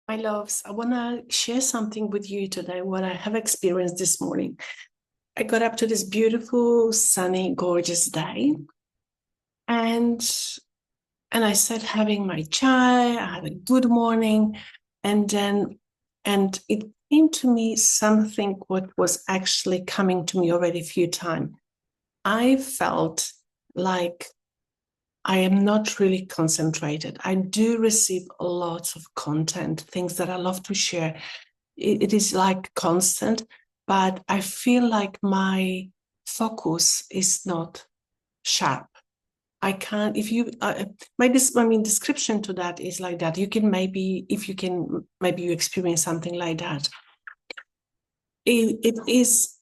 My loves, I want to share something with you today, what I have experienced this morning. I got up to this beautiful, sunny, gorgeous day, and I said having my chai, I had a good morning, and then it came to me something what was actually coming to me already a few times. I felt like I am not really concentrated. I do receive lots of content, things that I love to share. It is like constant, but I feel like my focus is not sharp. I can't, if you, description to that is like that. You can maybe, if you can, maybe you experience something like that. It is,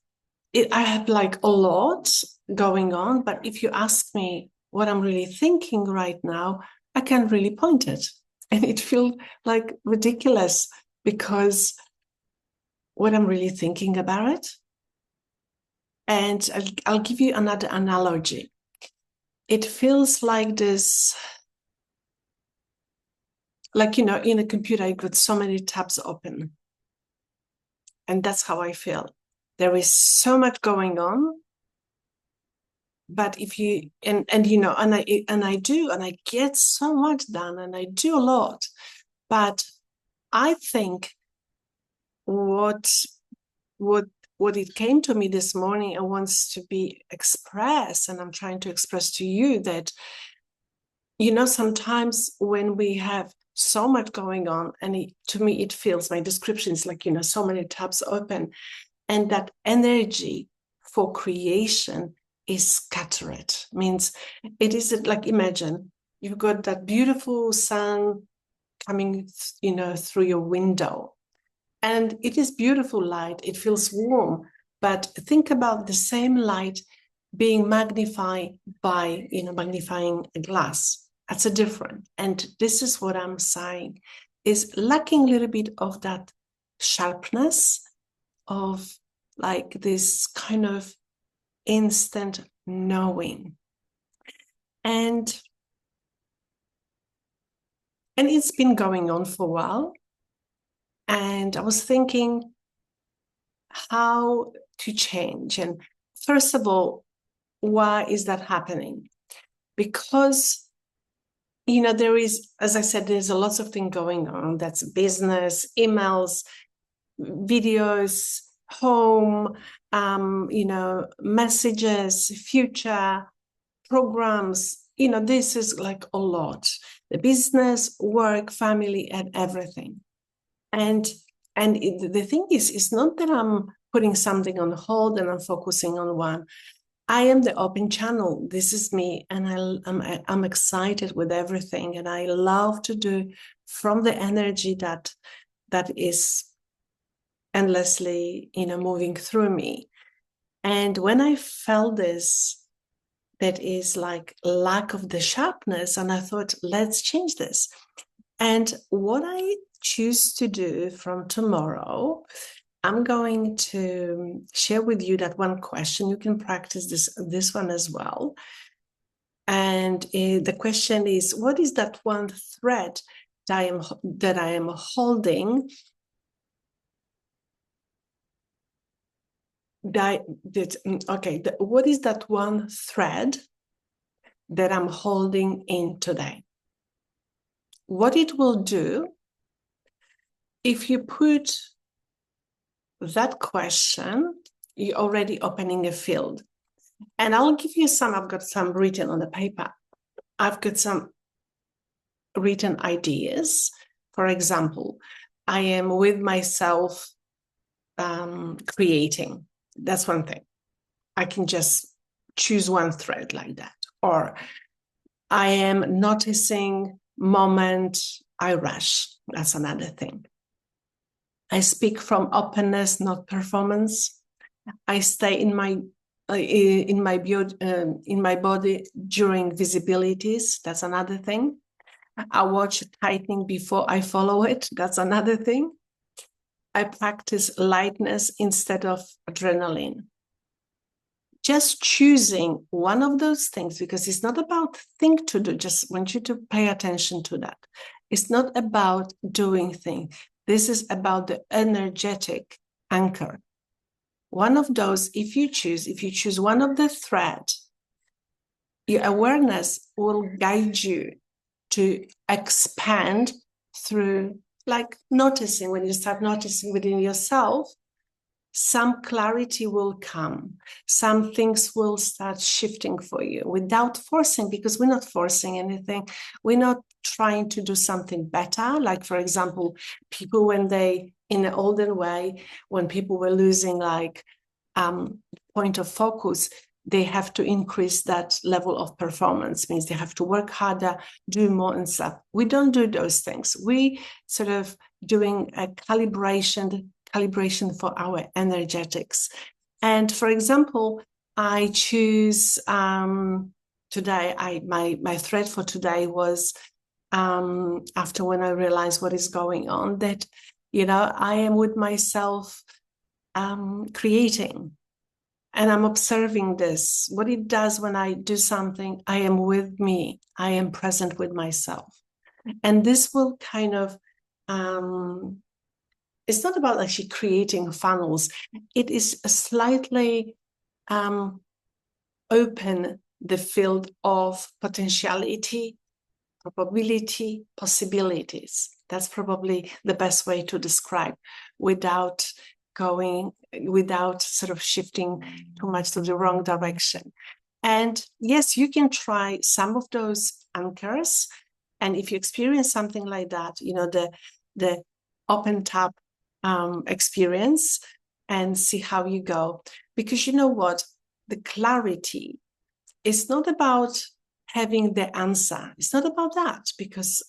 I have like a lot going on, but if you ask me what I'm really thinking right now, I can't really point it. And it feels like ridiculous because what I'm really thinking about it. And I'll give you another analogy. It feels like this, like, in a computer, I got so many tabs open. And that's how I feel. There is so much going on. But if you, and I get so much done and I do a lot. But I think what what what it came to me this morning and wants to be expressed, and I'm trying to express to you that, sometimes when we have so much going on, and to me, it feels, my description is like, so many tabs open, and that energy for creation is scattered. Means it is like, imagine you've got that beautiful sun coming, through your window, and it is beautiful light. It feels warm, but think about the same light being magnified by, magnifying a glass. That's a different. And this is what I'm saying, is lacking a little bit of that sharpness, of like this kind of instant knowing. And it's been going on for a while. And I was thinking how to change. And first of all, why is that happening? Because there is, as I said, there's a lots of things going on. That's business, emails, videos, home, messages, future programs. This is like a lot. The business, work, family, and everything. And the thing is, it's not that I'm putting something on hold and I'm focusing on one. I am the open channel. This is me, and I'm excited with everything, and I love to do from the energy that is endlessly, moving through me. And when I felt this, that is like lack of the sharpness, and I thought, let's change this. And what I choose to do from tomorrow, I'm going to share with you that one question. You can practice this one as well. And the question is, what is that one thread that I am holding what is that one thread that I'm holding in today? What it will do, if you put that question, you're already opening a field. And I'll give you I've got some written on the paper. I've got some written ideas. For example, I am with myself creating. That's one thing. I can just choose one thread like that. Or I am noticing moment I rush. That's another thing. I speak from openness, not performance. I stay in my body during visibilities. That's another thing. I watch tightening before I follow it. That's another thing. I practice lightness instead of adrenaline. Just choosing one of those things, because it's not about thing to do. Just want you to pay attention to that. It's not about doing things. This is about the energetic anchor. One of those, if you choose one of the thread, your awareness will guide you to expand through, like, noticing. When you start noticing within yourself, some clarity will come. Some things will start shifting for you without forcing, because we're not forcing anything. We're not trying to do something better. Like, for example, people, when they, in the olden way, when people were losing like point of focus, they have to increase that level of performance, means they have to work harder, do more and stuff. We don't do those things. We sort of doing a calibration for our energetics. And for example, I choose today, my thread for today was after when I realized what is going on, that, you know, I am with myself creating. And I'm observing this, what it does when I do something. I am with me. I am present with myself. And this will kind of, it's not about actually creating funnels. It is a slightly open the field of potentiality, probability, possibilities. That's probably the best way to describe, without sort of shifting too much to the wrong direction. And yes, you can try some of those anchors. And if you experience something like that, you know, the open tap experience, and see how you go. Because you know what? The clarity is not about having the answer. It's not about that, because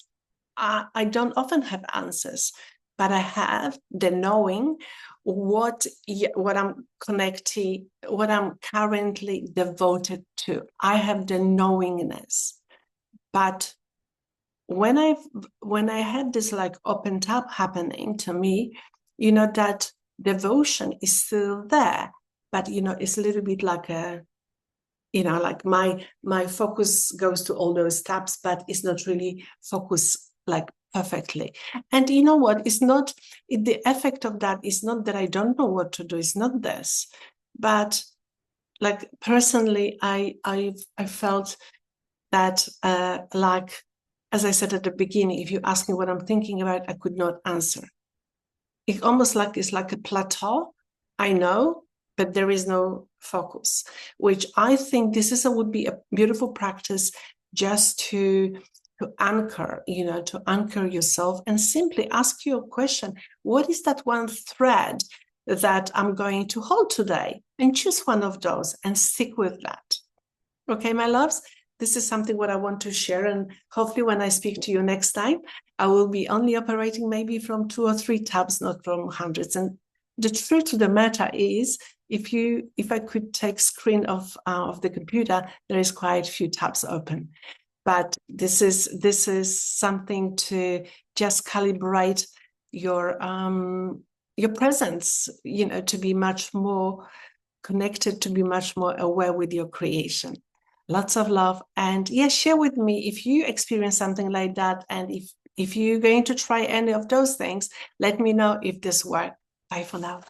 I don't often have answers, but I have the knowing what I'm connecting, what I'm currently devoted to. I have the knowingness. But when I had this like open tap happening to me, you know, that devotion is still there, but, you know, it's a little bit like a, you know, like my focus goes to all those taps, but it's not really focused like perfectly. And you know what? It's not, the effect of that is not that I don't know what to do. It's not this, but like personally, I felt that like, as I said at the beginning, if you ask me what I'm thinking about, I could not answer. It almost like it's like a plateau. I know, but there is no focus, which I think would be a beautiful practice, just to anchor, you know, to anchor yourself and simply ask you a question. What is that one thread that I'm going to hold today? And choose one of those and stick with that. Okay, my loves, this is something what I want to share. And hopefully when I speak to you next time, I will be only operating maybe from 2 or 3 tabs, not from hundreds. And the truth of the matter is, if I could take screen of the computer, there is quite a few tabs open. But this is something to just calibrate your presence, you know, to be much more connected, to be much more aware with your creation. Lots of love. And yes, share with me if you experience something like that. And if you're going to try any of those things, let me know if this worked. Bye for now.